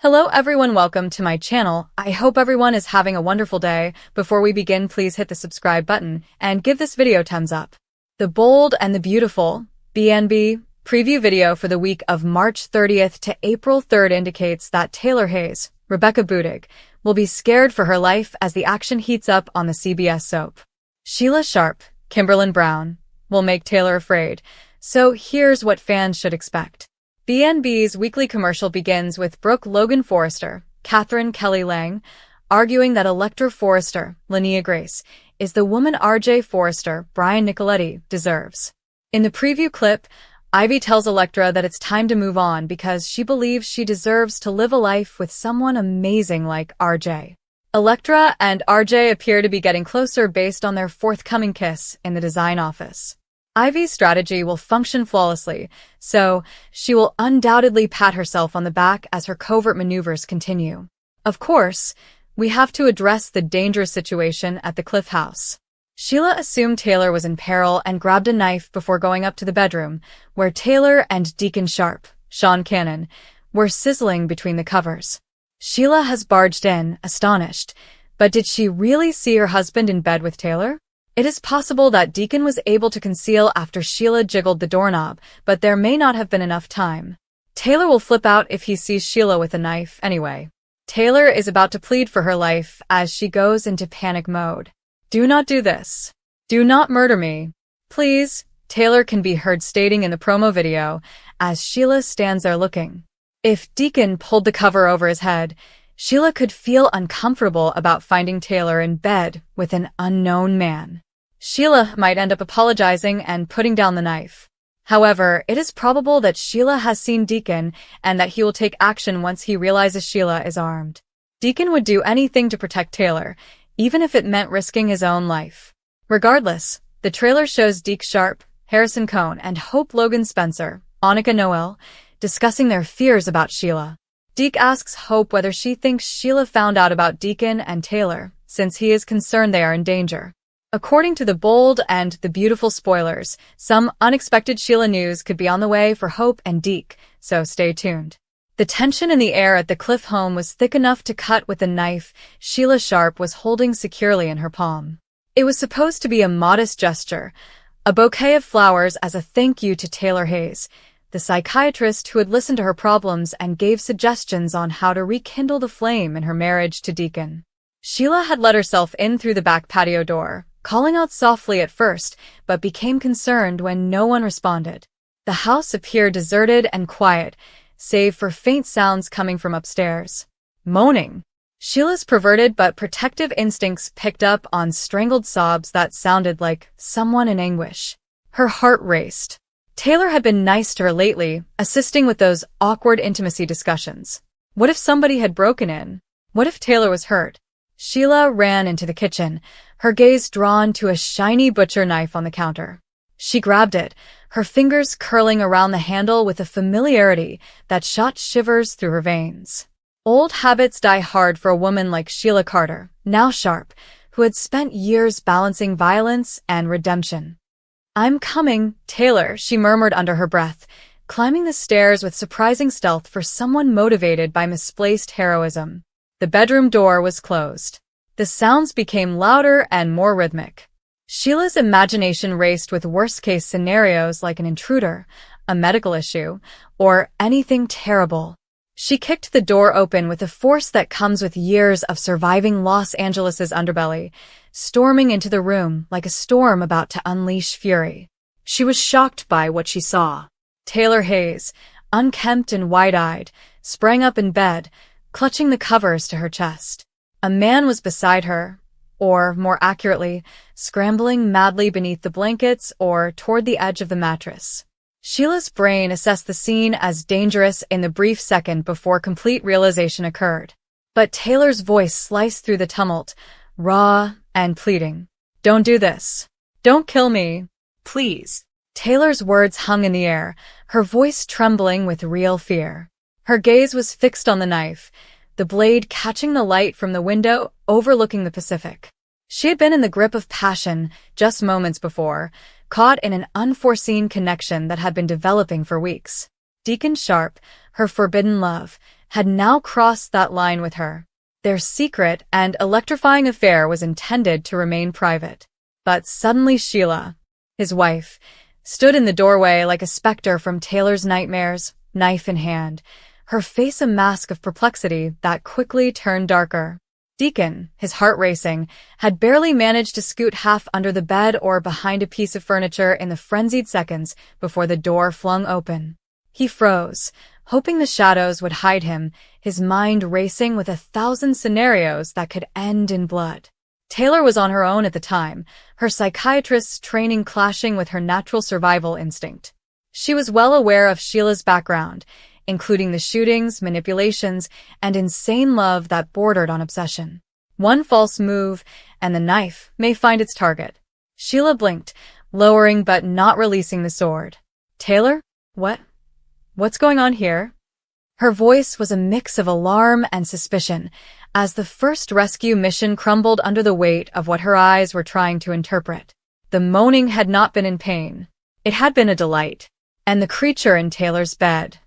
Hello everyone, welcome to my channel. I hope everyone is having a wonderful day. Before we begin, please hit the subscribe button and give this video thumbs up. The Bold and the Beautiful, BNB, preview video for the week of March 30th to April 3rd indicates that Taylor Hayes, Rebecca Budig, will be scared for her life as the action heats up on the CBS soap. Sheila Sharp, Kimberlin Brown, will make Taylor afraid. So here's what fans should expect. BNB's weekly commercial begins with Brooke Logan Forrester, Catherine Kelly Lang, arguing that Electra Forrester, Linnea Grace, is the woman RJ Forrester, Brian Nicoletti, deserves. In the preview clip, Ivy tells Electra that it's time to move on because she believes she deserves to live a life with someone amazing like RJ. Electra and RJ appear to be getting closer based on their forthcoming kiss in the design office. Ivy's strategy will function flawlessly, so she will undoubtedly pat herself on the back as her covert maneuvers continue. Of course, we have to address the dangerous situation at the Cliff House. Sheila assumed Taylor was in peril and grabbed a knife before going up to the bedroom, where Taylor and Deacon Sharp, Sean Cannon, were sizzling between the covers. Sheila has barged in, astonished, but did she really see her husband in bed with Taylor? It is possible that Deacon was able to conceal after Sheila jiggled the doorknob, but there may not have been enough time. Taylor will flip out if he sees Sheila with a knife anyway. Taylor is about to plead for her life as she goes into panic mode. "Do not do this. Do not murder me. Please," Taylor can be heard stating in the promo video as Sheila stands there looking. If Deacon pulled the cover over his head, Sheila could feel uncomfortable about finding Taylor in bed with an unknown man. Sheila might end up apologizing and putting down the knife. However, it is probable that Sheila has seen Deacon and that he will take action once he realizes Sheila is armed. Deacon would do anything to protect Taylor, even if it meant risking his own life. Regardless, the trailer shows Deke Sharp, Harrison Cohn, and Hope Logan Spencer, Annika Noel, discussing their fears about Sheila. Deke asks Hope whether she thinks Sheila found out about Deacon and Taylor, since he is concerned they are in danger. According to the Bold and the Beautiful spoilers, some unexpected Sheila news could be on the way for Hope and Deke, so stay tuned. The tension in the air at the Cliff home was thick enough to cut with the knife Sheila Sharp was holding securely in her palm. It was supposed to be a modest gesture, a bouquet of flowers as a thank you to Taylor Hayes, the psychiatrist who had listened to her problems and gave suggestions on how to rekindle the flame in her marriage to Deacon. Sheila had let herself in through the back patio door, calling out softly at first, but became concerned when no one responded. The house appeared deserted and quiet, save for faint sounds coming from upstairs. Moaning. Sheila's perverted but protective instincts picked up on strangled sobs that sounded like someone in anguish. Her heart raced. Taylor had been nice to her lately, assisting with those awkward intimacy discussions. What if somebody had broken in? What if Taylor was hurt? Sheila ran into the kitchen, her gaze drawn to a shiny butcher knife on the counter. She grabbed it, her fingers curling around the handle with a familiarity that shot shivers through her veins. Old habits die hard for a woman like Sheila Carter, now Sharp, who had spent years balancing violence and redemption. "I'm coming, Taylor," she murmured under her breath, climbing the stairs with surprising stealth for someone motivated by misplaced heroism. The bedroom door was closed. The sounds became louder and more rhythmic. Sheila's imagination raced with worst-case scenarios like an intruder, a medical issue, or anything terrible. She kicked the door open with the force that comes with years of surviving Los Angeles's underbelly, storming into the room like a storm about to unleash fury. She was shocked by what she saw. Taylor Hayes, unkempt and wide-eyed, sprang up in bed, clutching the covers to her chest. A man was beside her, or, more accurately, scrambling madly beneath the blankets or toward the edge of the mattress. Sheila's brain assessed the scene as dangerous in the brief second before complete realization occurred. But Taylor's voice sliced through the tumult, raw and pleading. "Don't do this. Don't kill me. Please." Taylor's words hung in the air, her voice trembling with real fear. Her gaze was fixed on the knife, the blade catching the light from the window overlooking the Pacific. She had been in the grip of passion just moments before, caught in an unforeseen connection that had been developing for weeks. Deacon Sharp, her forbidden love, had now crossed that line with her. Their secret and electrifying affair was intended to remain private. But suddenly Sheila, his wife, stood in the doorway like a specter from Taylor's nightmares, knife in hand, her face a mask of perplexity that quickly turned darker. Deacon, his heart racing, had barely managed to scoot half under the bed or behind a piece of furniture in the frenzied seconds before the door flung open. He froze, hoping the shadows would hide him, his mind racing with 1,000 scenarios that could end in blood. Taylor was on her own at the time, her psychiatrist's training clashing with her natural survival instinct. She was well aware of Sheila's background, including the shootings, manipulations, and insane love that bordered on obsession. One false move, and the knife may find its target. Sheila blinked, lowering but not releasing the sword. Taylor? What's going on here? Her voice was a mix of alarm and suspicion, as the first rescue mission crumbled under the weight of what her eyes were trying to interpret. The moaning had not been in pain. It had been a delight. And the creature in Taylor's bed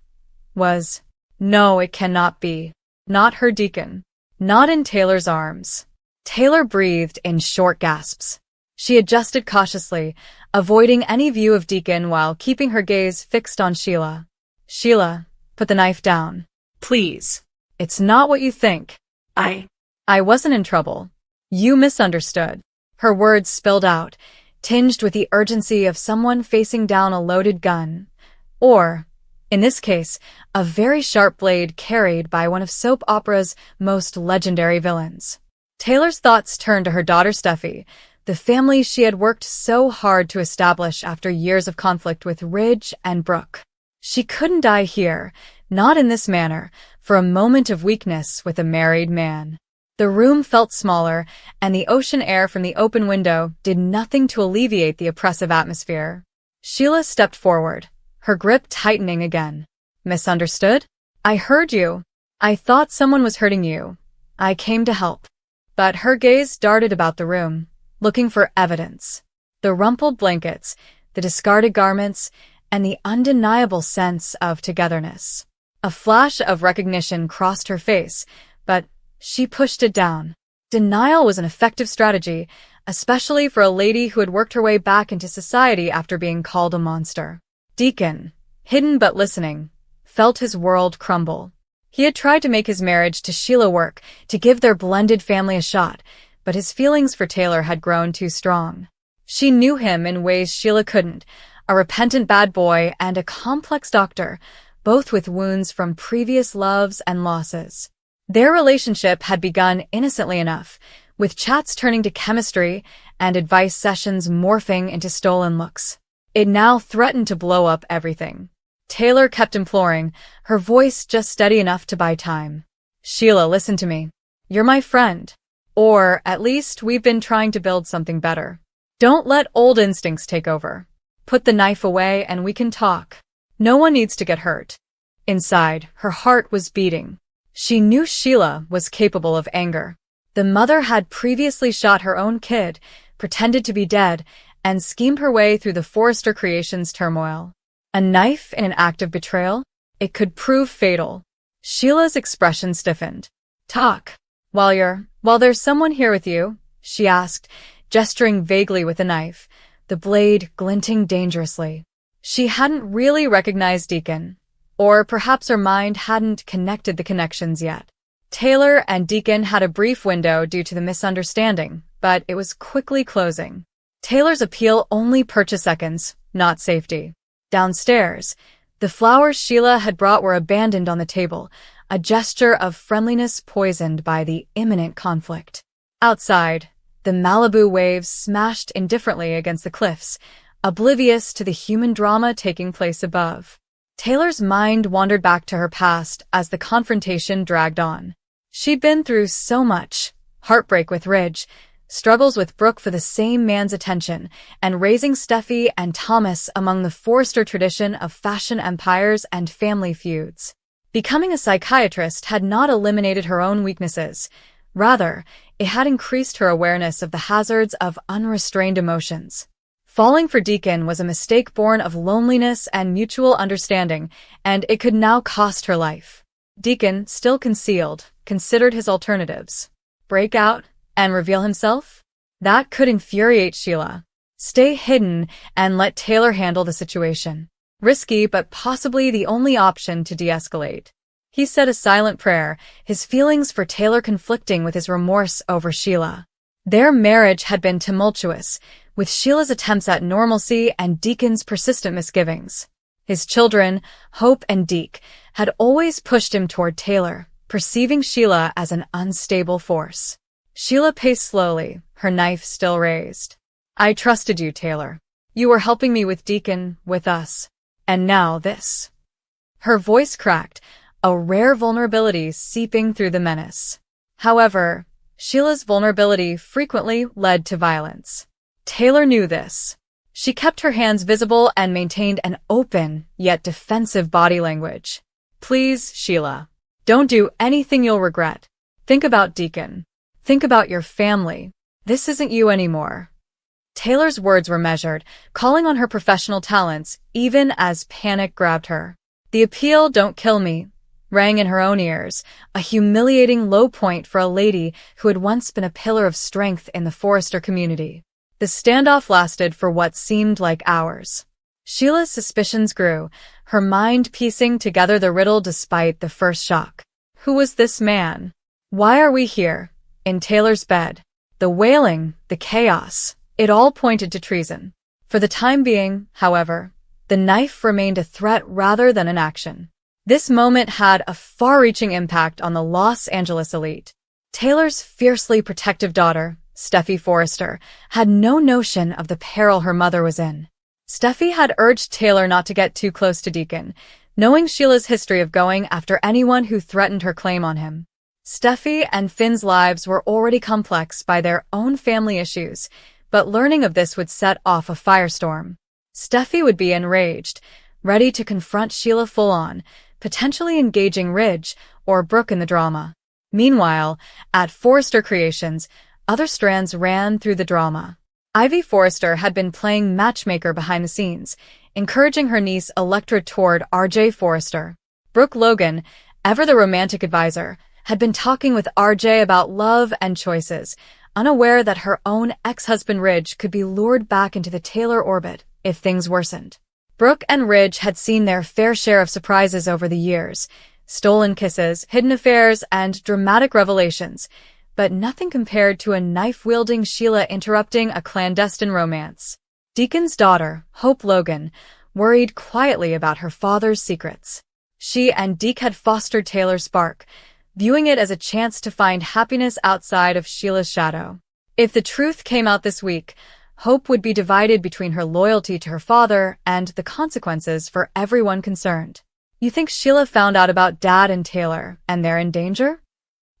was, no, it cannot be. Not her Deacon. Not in Taylor's arms. Taylor breathed in short gasps. She adjusted cautiously, avoiding any view of Deacon while keeping her gaze fixed on Sheila. Sheila, put the knife down. Please. It's not what you think. I wasn't in trouble. You misunderstood. Her words spilled out, tinged with the urgency of someone facing down a loaded gun. Or, in this case, a very sharp blade carried by one of soap opera's most legendary villains. Taylor's thoughts turned to her daughter Steffi, the family she had worked so hard to establish after years of conflict with Ridge and Brooke. She couldn't die here, not in this manner, for a moment of weakness with a married man. The room felt smaller, and the ocean air from the open window did nothing to alleviate the oppressive atmosphere. Sheila stepped forward, her grip tightening again. Misunderstood? I heard you. I thought someone was hurting you. I came to help. But her gaze darted about the room, looking for evidence. The rumpled blankets, the discarded garments, and the undeniable sense of togetherness. A flash of recognition crossed her face, but she pushed it down. Denial was an effective strategy, especially for a lady who had worked her way back into society after being called a monster. Deacon, hidden but listening, felt his world crumble. He had tried to make his marriage to Sheila work, to give their blended family a shot, but his feelings for Taylor had grown too strong. She knew him in ways Sheila couldn't, a repentant bad boy and a complex doctor, both with wounds from previous loves and losses. Their relationship had begun innocently enough, with chats turning to chemistry and advice sessions morphing into stolen looks. It now threatened to blow up everything. Taylor kept imploring, her voice just steady enough to buy time. Sheila, listen to me. You're my friend. Or, at least, we've been trying to build something better. Don't let old instincts take over. Put the knife away and we can talk. No one needs to get hurt. Inside, her heart was beating. She knew Sheila was capable of anger. The mother had previously shot her own kid, pretended to be dead, and schemed her way through the Forrester Creations turmoil. A knife in an act of betrayal? It could prove fatal. Sheila's expression stiffened. Talk. While there's someone here with you, she asked, gesturing vaguely with the knife, the blade glinting dangerously. She hadn't really recognized Deacon, or perhaps her mind hadn't connected the connections yet. Taylor and Deacon had a brief window due to the misunderstanding, but it was quickly closing. Taylor's appeal only purchased seconds, not safety. Downstairs, the flowers Sheila had brought were abandoned on the table, a gesture of friendliness poisoned by the imminent conflict. Outside, the Malibu waves smashed indifferently against the cliffs, oblivious to the human drama taking place above. Taylor's mind wandered back to her past as the confrontation dragged on. She'd been through so much: heartbreak with Ridge, struggles with Brooke for the same man's attention, and raising Steffi and Thomas among the Forrester tradition of fashion empires and family feuds. Becoming a psychiatrist had not eliminated her own weaknesses. Rather, it had increased her awareness of the hazards of unrestrained emotions. Falling for Deacon was a mistake born of loneliness and mutual understanding, and it could now cost her life. Deacon, still concealed, considered his alternatives. Break out and reveal himself? That could infuriate Sheila. Stay hidden and let Taylor handle the situation. Risky, but possibly the only option to de-escalate. He said a silent prayer, his feelings for Taylor conflicting with his remorse over Sheila. Their marriage had been tumultuous, with Sheila's attempts at normalcy and Deacon's persistent misgivings. His children, Hope and Deke, had always pushed him toward Taylor, perceiving Sheila as an unstable force. Sheila paced slowly, her knife still raised. I trusted you, Taylor. You were helping me with Deacon, with us. And now this. Her voice cracked, a rare vulnerability seeping through the menace. However, Sheila's vulnerability frequently led to violence. Taylor knew this. She kept her hands visible and maintained an open, yet defensive body language. Please, Sheila. Don't do anything you'll regret. Think about Deacon. Think about your family. This isn't you anymore. Taylor's words were measured, calling on her professional talents, even as panic grabbed her. The appeal, "Don't kill me," rang in her own ears, a humiliating low point for a lady who had once been a pillar of strength in the Forrester community. The standoff lasted for what seemed like hours. Sheila's suspicions grew, her mind piecing together the riddle despite the first shock. Who was this man? Why are we here? In Taylor's bed. The wailing, the chaos, it all pointed to treason. For the time being, however, the knife remained a threat rather than an action. This moment had a far-reaching impact on the Los Angeles elite. Taylor's fiercely protective daughter, Steffi Forrester, had no notion of the peril her mother was in. Steffi had urged Taylor not to get too close to Deacon, knowing Sheila's history of going after anyone who threatened her claim on him. Steffi and Finn's lives were already complex by their own family issues, but learning of this would set off a firestorm. Steffi would be enraged, ready to confront Sheila full-on, potentially engaging Ridge or Brooke in the drama. Meanwhile, at Forrester Creations, other strands ran through the drama. Ivy Forrester had been playing matchmaker behind the scenes, encouraging her niece Electra toward RJ Forrester. Brooke Logan, ever the romantic advisor, had been talking with RJ about love and choices, unaware that her own ex-husband Ridge could be lured back into the Taylor orbit if things worsened. Brooke and Ridge had seen their fair share of surprises over the years, stolen kisses, hidden affairs, and dramatic revelations, but nothing compared to a knife-wielding Sheila interrupting a clandestine romance. Deacon's daughter, Hope Logan, worried quietly about her father's secrets. She and Deke had fostered Taylor's spark, viewing it as a chance to find happiness outside of Sheila's shadow. If the truth came out this week, Hope would be divided between her loyalty to her father and the consequences for everyone concerned. You think Sheila found out about Dad and Taylor, and they're in danger?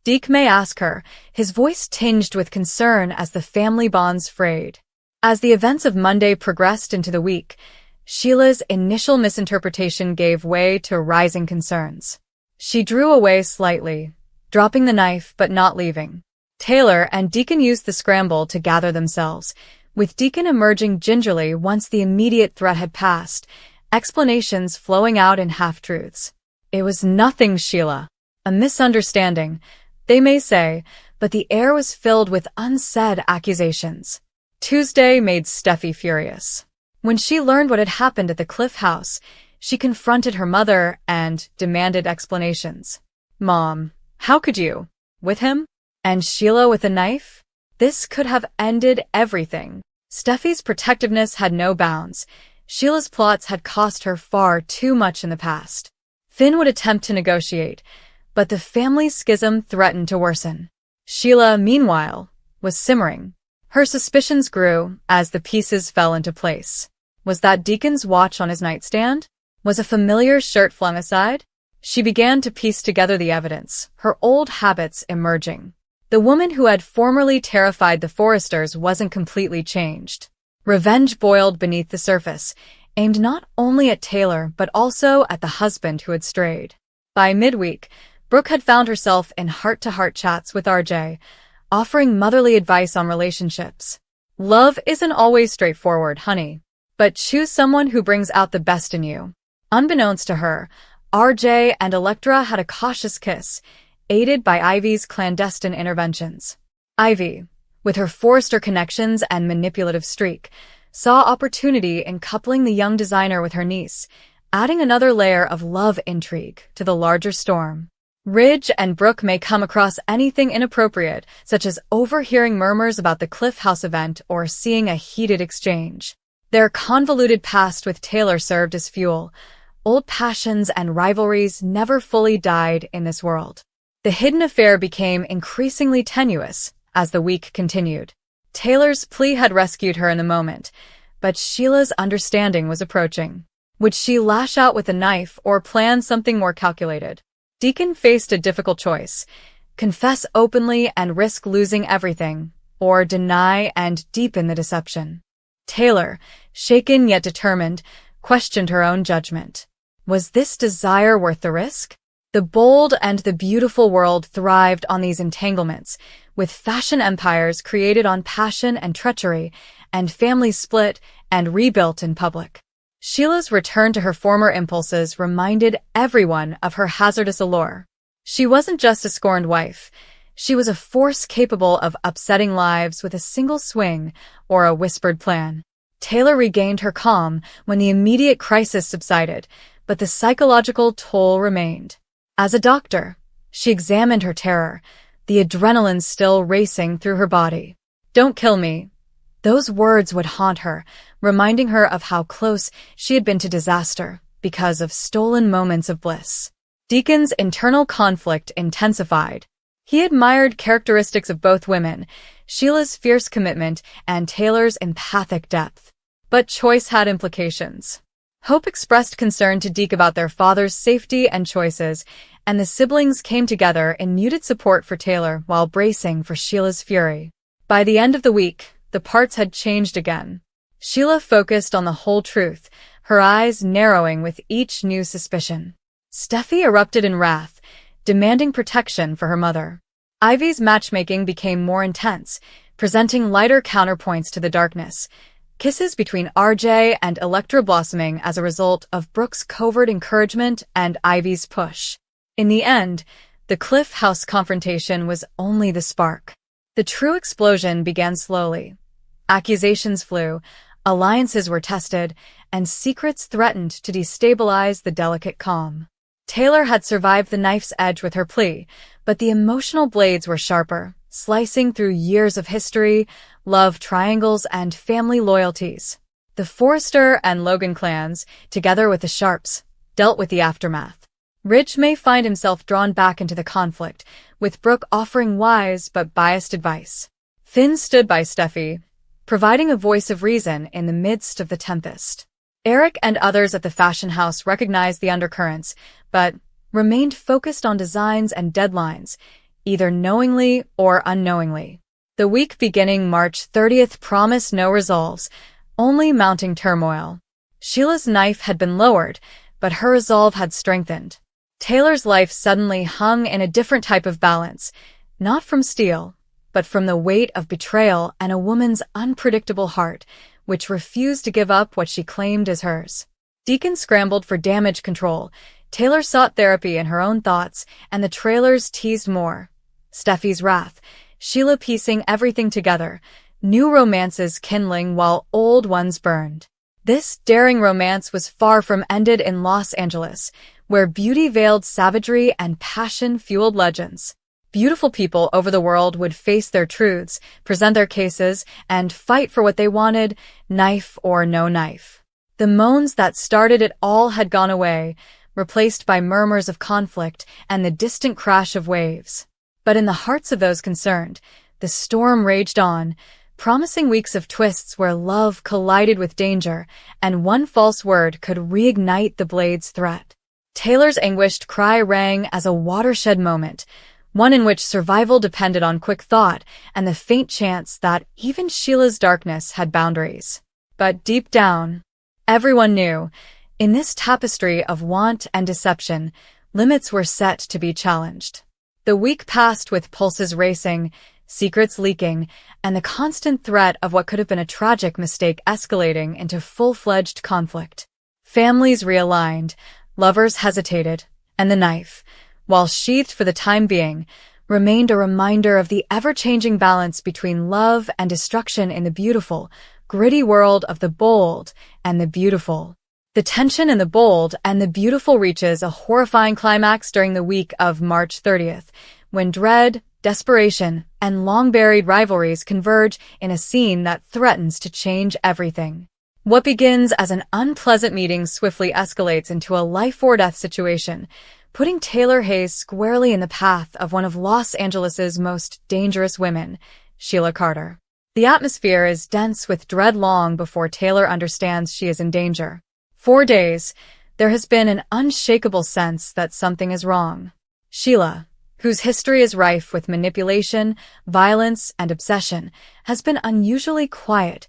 Deke may ask her, his voice tinged with concern as the family bonds frayed. As the events of Monday progressed into the week, Sheila's initial misinterpretation gave way to rising concerns. She drew away slightly, dropping the knife but not leaving. Taylor and Deacon used the scramble to gather themselves, with Deacon emerging gingerly once the immediate threat had passed, explanations flowing out in half-truths. It was nothing, Sheila. A misunderstanding, they may say, but the air was filled with unsaid accusations. Tuesday made Steffi furious. When she learned what had happened at the Cliff House, she confronted her mother and demanded explanations. Mom, how could you? With him? And Sheila with a knife? This could have ended everything. Steffi's protectiveness had no bounds. Sheila's plots had cost her far too much in the past. Finn would attempt to negotiate, but the family schism threatened to worsen. Sheila, meanwhile, was simmering. Her suspicions grew as the pieces fell into place. Was that Deacon's watch on his nightstand? Was a familiar shirt flung aside? She began to piece together the evidence, her old habits emerging. The woman who had formerly terrified the Forresters wasn't completely changed. Revenge boiled beneath the surface, aimed not only at Taylor but also at the husband who had strayed. By midweek, Brooke had found herself in heart-to-heart chats with RJ, offering motherly advice on relationships. Love isn't always straightforward, honey, but choose someone who brings out the best in you. Unbeknownst to her, RJ and Electra had a cautious kiss, aided by Ivy's clandestine interventions. Ivy, with her Forrester connections and manipulative streak, saw opportunity in coupling the young designer with her niece, adding another layer of love intrigue to the larger storm. Ridge and Brooke may come across anything inappropriate, such as overhearing murmurs about the Cliff House event or seeing a heated exchange. Their convoluted past with Taylor served as fuel. Old passions and rivalries never fully died in this world. The hidden affair became increasingly tenuous as the week continued. Taylor's plea had rescued her in the moment, but Sheila's understanding was approaching. Would she lash out with a knife or plan something more calculated? Deacon faced a difficult choice: confess openly and risk losing everything, or deny and deepen the deception. Taylor, shaken yet determined, questioned her own judgment. Was this desire worth the risk? The bold and the beautiful world thrived on these entanglements, with fashion empires created on passion and treachery, and families split and rebuilt in public. Sheila's return to her former impulses reminded everyone of her hazardous allure. She wasn't just a scorned wife. She was a force capable of upsetting lives with a single swing or a whispered plan. Taylor regained her calm when the immediate crisis subsided, but the psychological toll remained. As a doctor, she examined her terror, the adrenaline still racing through her body. "Don't kill me." Those words would haunt her, reminding her of how close she had been to disaster because of stolen moments of bliss. Deacon's internal conflict intensified. He admired characteristics of both women, Sheila's fierce commitment and Taylor's empathic depth. But choice had implications. Hope expressed concern to Deke about their father's safety and choices, and the siblings came together in muted support for Taylor while bracing for Sheila's fury. By the end of the week, the parts had changed again. Sheila focused on the whole truth, her eyes narrowing with each new suspicion. Steffi erupted in wrath, demanding protection for her mother. Ivy's matchmaking became more intense, presenting lighter counterpoints to the darkness. Kisses between RJ and Electra blossoming as a result of Brooke's covert encouragement and Ivy's push. In the end, the Cliff House confrontation was only the spark. The true explosion began slowly. Accusations flew, alliances were tested, and secrets threatened to destabilize the delicate calm. Taylor had survived the knife's edge with her plea, but the emotional blades were sharper, slicing through years of history, love triangles, and family loyalties. The Forrester and Logan clans, together with the Sharps, dealt with the aftermath. Ridge may find himself drawn back into the conflict, with Brooke offering wise but biased advice. Finn stood by Steffi, providing a voice of reason in the midst of the tempest. Eric and others at the fashion house recognized the undercurrents, but remained focused on designs and deadlines, either knowingly or unknowingly. The week beginning March 30th promised no resolves, only mounting turmoil. Sheila's knife had been lowered, but her resolve had strengthened. Taylor's life suddenly hung in a different type of balance, not from steel, but from the weight of betrayal and a woman's unpredictable heart, which refused to give up what she claimed as hers. Deacon scrambled for damage control, Taylor sought therapy in her own thoughts, and the trailers teased more. Steffi's wrath, Sheila piecing everything together, new romances kindling while old ones burned. This daring romance was far from ended in Los Angeles, where beauty veiled savagery and passion fueled legends. Beautiful people over the world would face their truths, present their cases, and fight for what they wanted, knife or no knife. The moans that started it all had gone away, replaced by murmurs of conflict and the distant crash of waves. But in the hearts of those concerned, the storm raged on, promising weeks of twists where love collided with danger, and one false word could reignite the blade's threat. Taylor's anguished cry rang as a watershed moment, one in which survival depended on quick thought and the faint chance that even Sheila's darkness had boundaries. But deep down, everyone knew, in this tapestry of want and deception, limits were set to be challenged. The week passed with pulses racing, secrets leaking, and the constant threat of what could have been a tragic mistake escalating into full-fledged conflict. Families realigned, Lovers hesitated, and the knife, while sheathed for the time being, remained a reminder of the ever-changing balance between love and destruction in the beautiful, gritty world of the bold and the beautiful. The tension in the bold and the beautiful reaches a horrifying climax during the week of March 30th, when dread, desperation, and long-buried rivalries converge in a scene that threatens to change everything. What begins as an unpleasant meeting swiftly escalates into a life-or-death situation, putting Taylor Hayes squarely in the path of one of Los Angeles's most dangerous women, Sheila Carter. The atmosphere is dense with dread long before Taylor understands she is in danger. For days, there has been an unshakable sense that something is wrong. Sheila, whose history is rife with manipulation, violence, and obsession, has been unusually quiet,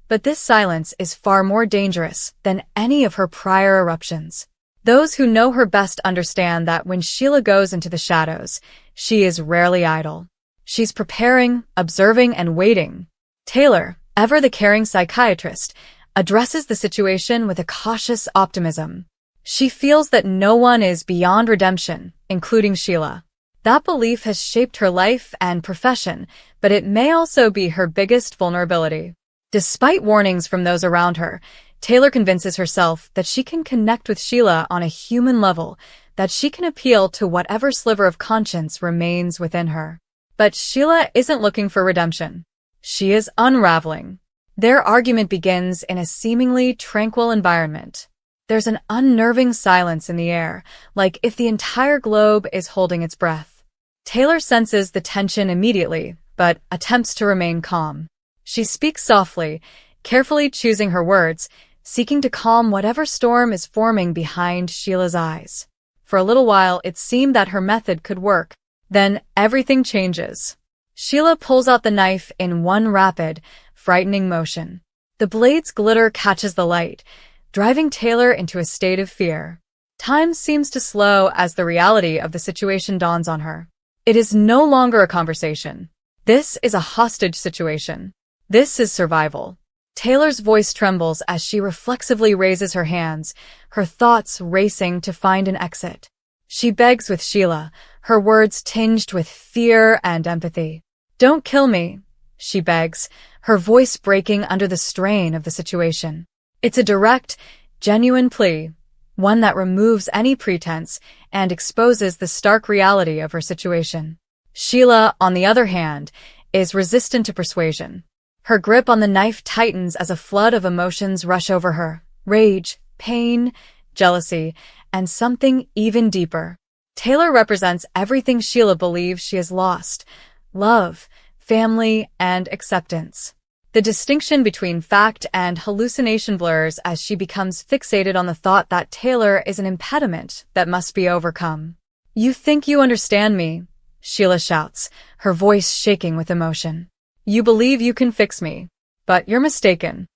but this silence is far more dangerous than any of her prior eruptions. Those who know her best understand that when Sheila goes into the shadows, she is rarely idle. She's preparing, observing, and waiting. Taylor, ever the caring psychiatrist, addresses the situation with a cautious optimism. She feels that no one is beyond redemption, including Sheila. That belief has shaped her life and profession, but it may also be her biggest vulnerability. Despite warnings from those around her, Taylor convinces herself that she can connect with Sheila on a human level, that she can appeal to whatever sliver of conscience remains within her. But Sheila isn't looking for redemption. She is unraveling. Their argument begins in a seemingly tranquil environment. There's an unnerving silence in the air, like if the entire globe is holding its breath. Taylor senses the tension immediately, but attempts to remain calm. She speaks softly, carefully choosing her words, seeking to calm whatever storm is forming behind Sheila's eyes. For a little while, it seemed that her method could work. Then everything changes. Sheila pulls out the knife in one rapid, frightening motion. The blade's glitter catches the light, driving Taylor into a state of fear. Time seems to slow as the reality of the situation dawns on her. It is no longer a conversation. This is a hostage situation. This is survival. Taylor's voice trembles as she reflexively raises her hands, her thoughts racing to find an exit. She begs with Sheila, her words tinged with fear and empathy. "Don't kill me," she begs, her voice breaking under the strain of the situation. It's a direct, genuine plea, one that removes any pretense and exposes the stark reality of her situation. Sheila, on the other hand, is resistant to persuasion. Her grip on the knife tightens as a flood of emotions rush over her: rage, pain, jealousy, and something even deeper. Taylor represents everything Sheila believes she has lost: love, family, and acceptance. The distinction between fact and hallucination blurs as she becomes fixated on the thought that Taylor is an impediment that must be overcome. "You think you understand me," Sheila shouts, her voice shaking with emotion. "You believe you can fix me, but you're mistaken.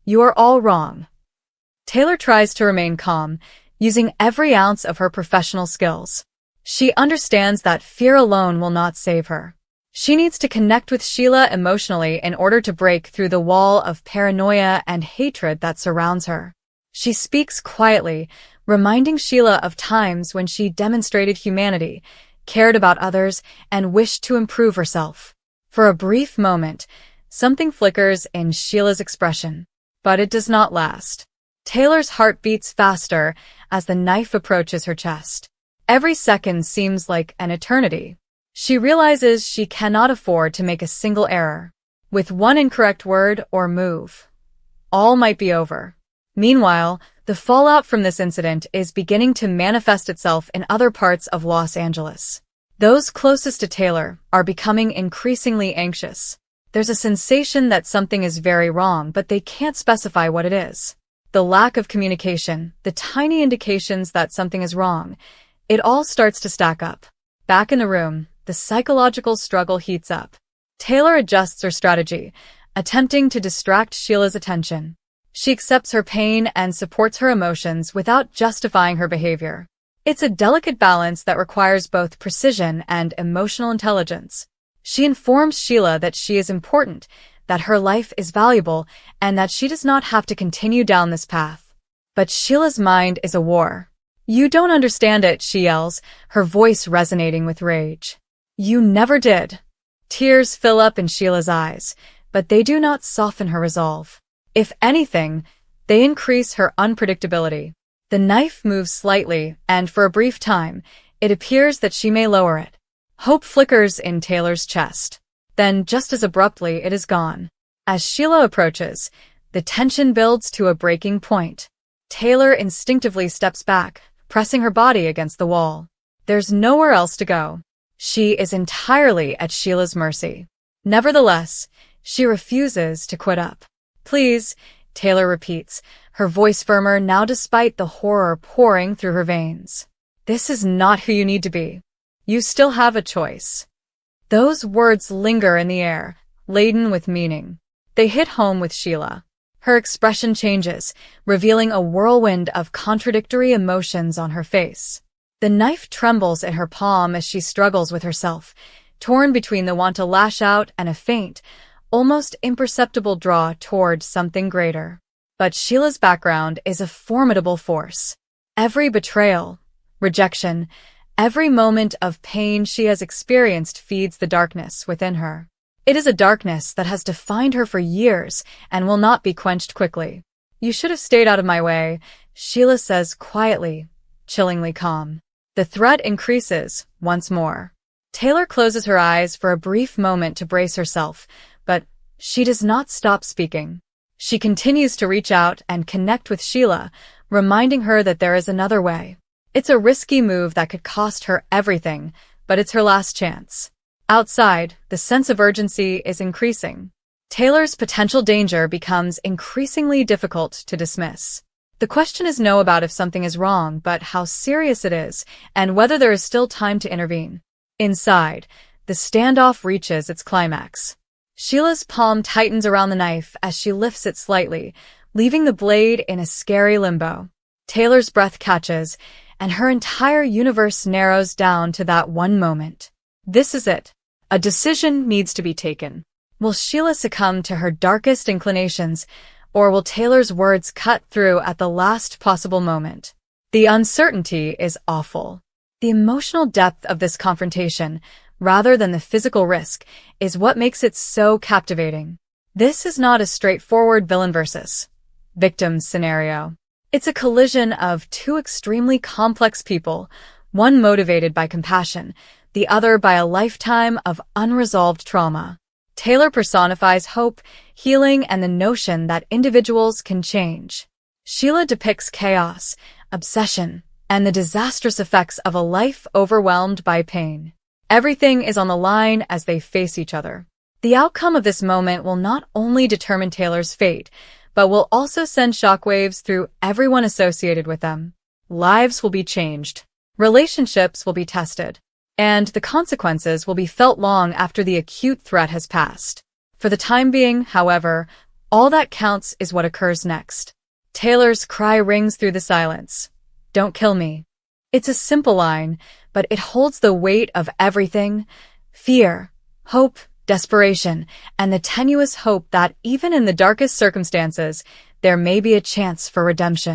You are all wrong." Taylor tries to remain calm, using every ounce of her professional skills. She understands that fear alone will not save her. She needs to connect with Sheila emotionally in order to break through the wall of paranoia and hatred that surrounds her. She speaks quietly, reminding Sheila of times when she demonstrated humanity, cared about others, and wished to improve herself. For a brief moment, something flickers in Sheila's expression, but it does not last. Taylor's heart beats faster as the knife approaches her chest. Every second seems like an eternity. She realizes she cannot afford to make a single error. With one incorrect word or move, all might be over. Meanwhile, the fallout from this incident is beginning to manifest itself in other parts of Los Angeles. Those closest to Taylor are becoming increasingly anxious. There's a sensation that something is very wrong, but they can't specify what it is. The lack of communication, the tiny indications that something is wrong, it all starts to stack up. Back in the room, the psychological struggle heats up. Taylor adjusts her strategy, attempting to distract Sheila's attention. She accepts her pain and supports her emotions without justifying her behavior. It's a delicate balance that requires both precision and emotional intelligence. She informs Sheila that she is important, that her life is valuable, and that she does not have to continue down this path. But Sheila's mind is a war. "You don't understand it," she yells, her voice resonating with rage. "You never did." Tears fill up in Sheila's eyes, but they do not soften her resolve. If anything, they increase her unpredictability. The knife moves slightly, and for a brief time, it appears that she may lower it. Hope flickers in Taylor's chest. Then, just as abruptly, it is gone. As Sheila approaches, the tension builds to a breaking point. Taylor instinctively steps back, pressing her body against the wall. There's nowhere else to go. She is entirely at Sheila's mercy. Nevertheless, she refuses to quit up. "Please," Taylor repeats, her voice firmer now despite the horror pouring through her veins. "This is not who you need to be. You still have a choice." Those words linger in the air, laden with meaning. They hit home with Sheila. Her expression changes, revealing a whirlwind of contradictory emotions on her face. The knife trembles in her palm as she struggles with herself, torn between the want to lash out and a faint, almost imperceptible draw toward something greater. But Sheila's background is a formidable force. Every betrayal, rejection, every moment of pain she has experienced feeds the darkness within her. It is a darkness that has defined her for years and will not be quenched quickly. "You should have stayed out of my way," Sheila says quietly, chillingly calm. The threat increases once more. Taylor closes her eyes for a brief moment to brace herself, but she does not stop speaking. She continues to reach out and connect with Sheila, reminding her that there is another way. It's a risky move that could cost her everything, but it's her last chance. Outside, the sense of urgency is increasing. Taylor's potential danger becomes increasingly difficult to dismiss. The question is not about if something is wrong, but how serious it is, and whether there is still time to intervene. Inside, the standoff reaches its climax. Sheila's palm tightens around the knife as she lifts it slightly, leaving the blade in a scary limbo. Taylor's breath catches, and her entire universe narrows down to that one moment. This is it. A decision needs to be taken. Will Sheila succumb to her darkest inclinations, or will Taylor's words cut through at the last possible moment? The uncertainty is awful. The emotional depth of this confrontation, rather than the physical risk, is what makes it so captivating. This is not a straightforward villain versus victim scenario. It's a collision of two extremely complex people, one motivated by compassion, the other by a lifetime of unresolved trauma. Taylor personifies hope, healing, and the notion that individuals can change. Sheila depicts chaos, obsession, and the disastrous effects of a life overwhelmed by pain. Everything is on the line as they face each other. The outcome of this moment will not only determine Taylor's fate, but will also send shockwaves through everyone associated with them. Lives will be changed. Relationships will be tested. And the consequences will be felt long after the acute threat has passed. For the time being, however, all that counts is what occurs next. Taylor's cry rings through the silence. "Don't kill me." It's a simple line, but it holds the weight of everything: fear, hope, desperation, and the tenuous hope that even in the darkest circumstances, there may be a chance for redemption.